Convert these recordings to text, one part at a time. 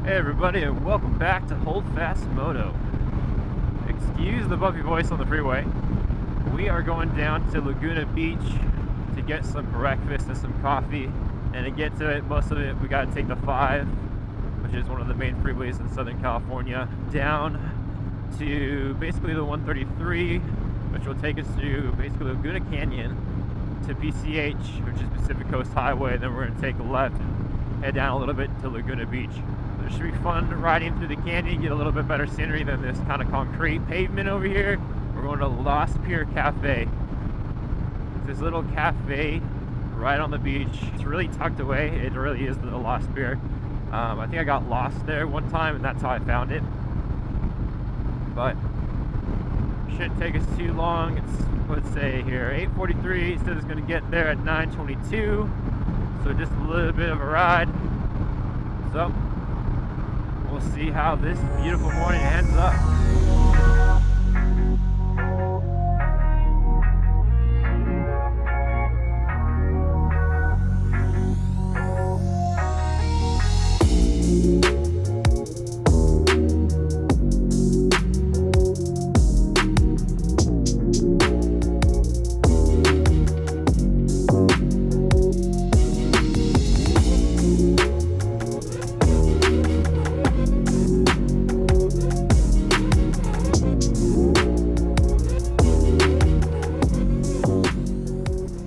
Hey everybody, and welcome back to Hold Fast Moto. Excuse the bumpy voice on the freeway. We are going down to Laguna Beach to get some breakfast and some coffee. And to get to it, most of it, we gotta take the 5, which is one of the main freeways in Southern California, down to basically the 133, which will take us to basically Laguna Canyon to PCH, which is Pacific Coast Highway. Then we're gonna take a left, head down a little bit to Laguna Beach. It should be fun riding through the canyon, get a little bit better scenery than this kind of concrete pavement over here. We're going to Lost Pier Cafe. It's this little cafe right on the beach. It's really tucked away. It really is the Lost Pier. I think I got lost there one time and that's how I found it. But shouldn't take us too long. It's, let's say here, 8:43. It says it's going to get there at 9:22. So just a little bit of a ride. So we'll see how this beautiful morning ends up.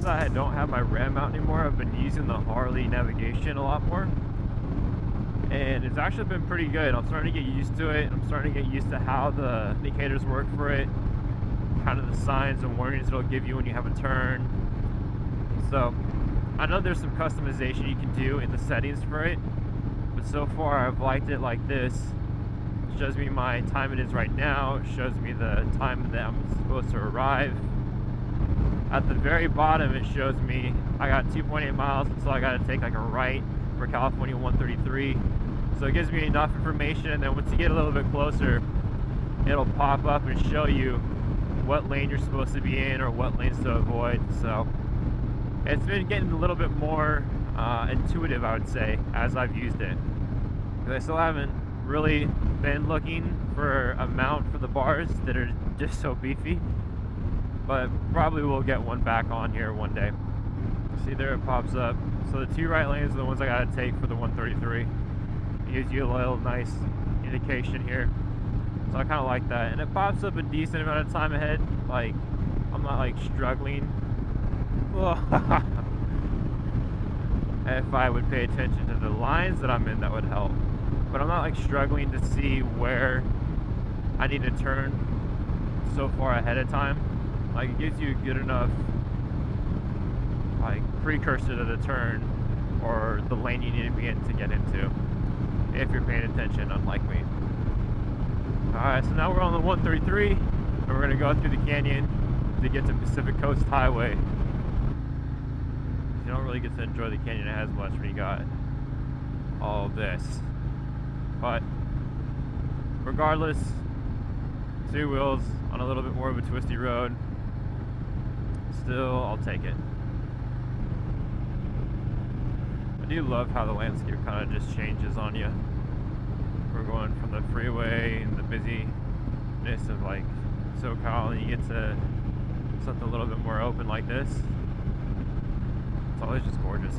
I don't have my RAM out anymore. I've been using the Harley navigation a lot more, and it's actually been pretty good. I'm starting to get used to it. I'm starting to get used to how the indicators work for it, kind of the signs and warnings it'll give you when you have a turn. So I know there's some customization you can do in the settings for it, but so far I've liked it like this. It shows me my time it is right now. It shows me the time that I'm supposed to arrive. At the very bottom, it shows me I got 2.8 miles until I got to take like a right for California 133. So it gives me enough information, and then once you get a little bit closer, it'll pop up and show you what lane you're supposed to be in or what lanes to avoid. So it's been getting a little bit more intuitive, I would say, as I've used it. Because I still haven't really been looking for a mount for the bars that are just so beefy. But probably we'll get one back on here one day. See, there it pops up. So the 2 right lanes are the ones I gotta take for the 133. It gives you a little nice indication here. So I kind of like that. And it pops up a decent amount of time ahead. Like, I'm not like struggling. If I would pay attention to the lines that I'm in, that would help. But I'm not like struggling to see where I need to turn so far ahead of time. Like, it gives you a good enough like precursor to the turn or the lane you need to be in to get into, if you're paying attention, unlike me. Alright, so now we're on the 133 and we're going to go through the canyon to get to Pacific Coast Highway. You don't really get to enjoy the canyon as much when you got all of this. But regardless, 2 wheels on a little bit more of a twisty road. Still, I'll take it. I do love how the landscape kind of just changes on you. We're going from the freeway and the busyness of like SoCal, and you get to something a little bit more open like this. It's always just gorgeous.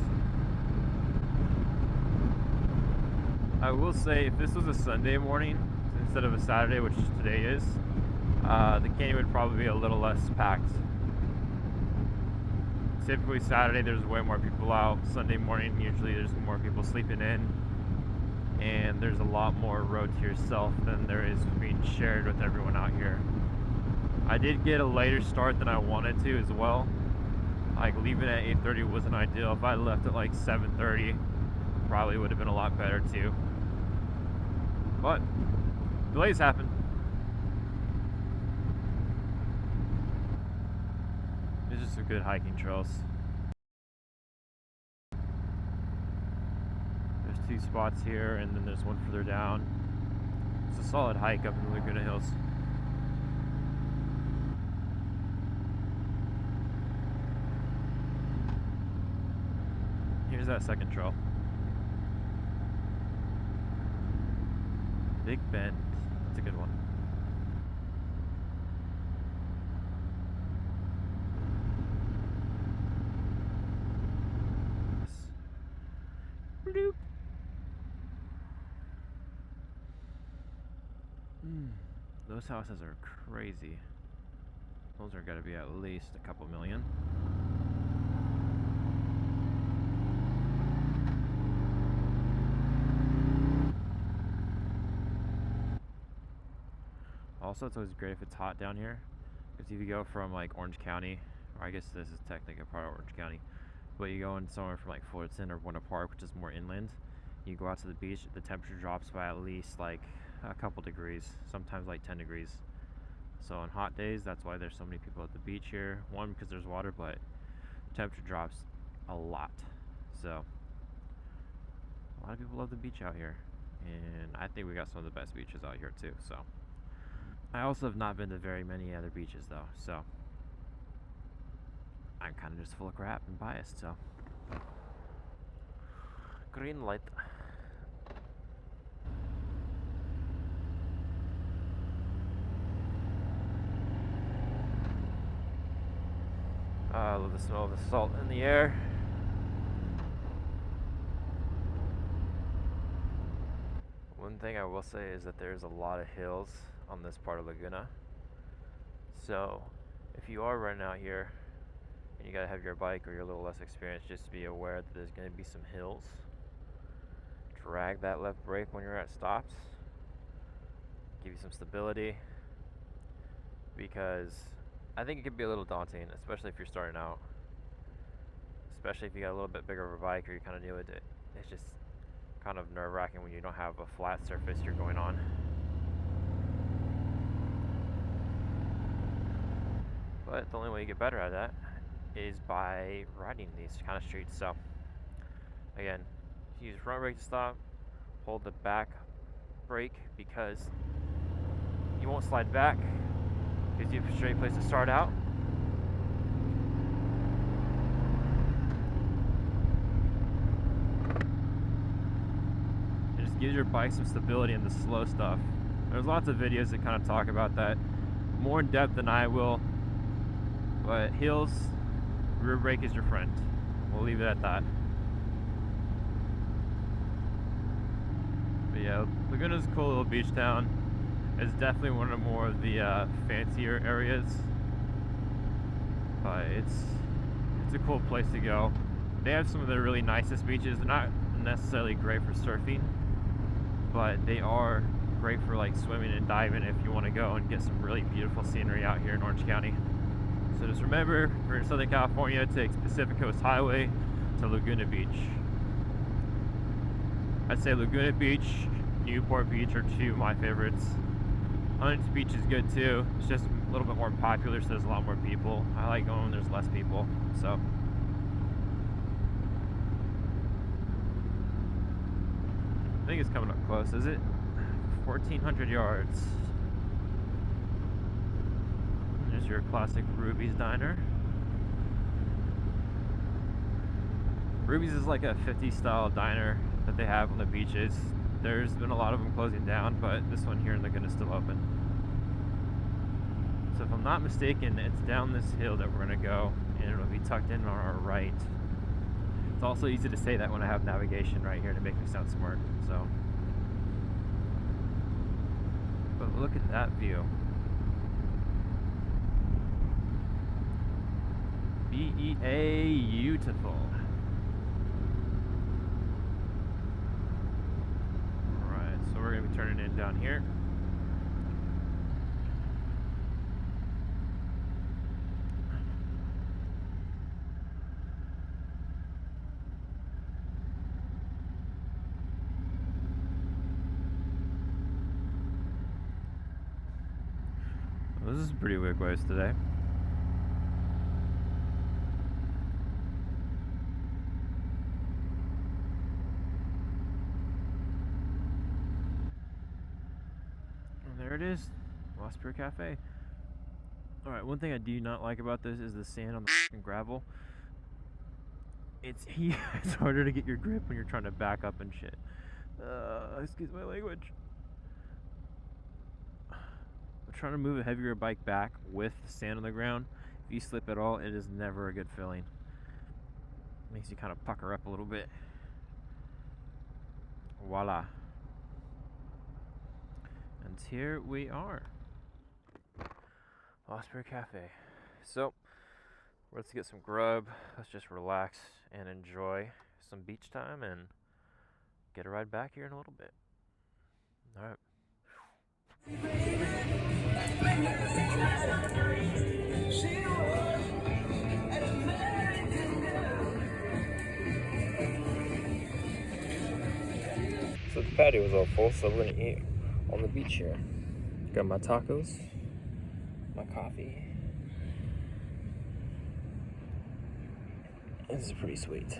I will say, if this was a Sunday morning instead of a Saturday, which today is, the canyon would probably be a little less packed. Typically Saturday there's way more people out. Sunday morning usually there's more people sleeping in, and there's a lot more road to yourself than there is being shared with everyone out here. I did get a later start than I wanted to as well. Like, leaving at 8:30 wasn't ideal. If I left at like 7:30, probably would have been a lot better too. But delays happen. It's just a good hiking trails. There's 2 spots here, and then there's one further down. It's a solid hike up in the Laguna Hills. Here's that second trail. Big Bend. That's a good one. Bloop. Those houses are crazy. Those are gotta be at least a couple million. Also, it's always great if it's hot down here, because if you go from like Orange County, or I guess this is technically a part of Orange County, but you go in somewhere from like Fullerton or Buena Park, which is more inland, you go out to the beach, the temperature drops by at least like a couple degrees, sometimes like 10 degrees. So on hot days, that's why there's so many people at the beach here. One, because there's water, but temperature drops a lot. So a lot of people love the beach out here, and I think we got some of the best beaches out here too. So I also have not been to very many other beaches though, so I'm kind of just full of crap and biased. So green light. I love the smell of the salt in the air. One thing I will say is that there's a lot of hills on this part of Laguna. So if you are running out here and you gotta have your bike or you're a little less experienced, just be aware that there's gonna be some hills. Drag that left brake when you're at stops. Give you some stability, because I think it can be a little daunting, especially if you're starting out. Especially if you got a little bit bigger of a bike or you're kind of new at it. It's just kind of nerve-wracking when you don't have a flat surface you're going on. But the only way you get better at that is by riding these kind of streets. So again, use front brake to stop, hold the back brake because you won't slide back, gives you a straight place to start out. It just gives your bike some stability in the slow stuff. There's lots of videos that kind of talk about that more in depth than I will, but hills, rear brake is your friend. We'll leave it at that. But yeah, Laguna's a cool little beach town. It's definitely one of more of the fancier areas, but it's a cool place to go. They have some of the really nicest beaches. They're not necessarily great for surfing, but they are great for like swimming and diving if you want to go and get some really beautiful scenery out here in Orange County. So just remember, if you're in Southern California, take Pacific Coast Highway to Laguna Beach. I'd say Laguna Beach, Newport Beach are two of my favorites. Huntington Beach is good too. It's just a little bit more popular, so there's a lot more people. I like going when there's less people. So I think it's coming up close, is it? 1,400 yards. There's your classic Ruby's Diner. Ruby's is like a 50s style diner that they have on the beaches. There's been a lot of them closing down, but this one here in Laguna is still open. So if I'm not mistaken, it's down this hill that we're gonna go, and it'll be tucked in on our right. It's also easy to say that when I have navigation right here to make me sound smart. So, but look at that view. Beautiful. Alright, so we're going to be turning in down here. Well, this is pretty weird waves today. There it is, Lost Pier Cafe. Alright, one thing I do not like about this is the sand on the gravel. It's harder to get your grip when you're trying to back up and shit. Excuse my language. trying to move a heavier bike back with sand on the ground, if you slip at all, it is never a good feeling. Makes you kind of pucker up a little bit. Voila. And here we are. Lost Pier Cafe. So, let's get some grub. Let's just relax and enjoy some beach time and get a ride back here in a little bit. All right. So the patio is all full, so we're gonna eat on the beach here. Got my tacos, my coffee. This is pretty sweet.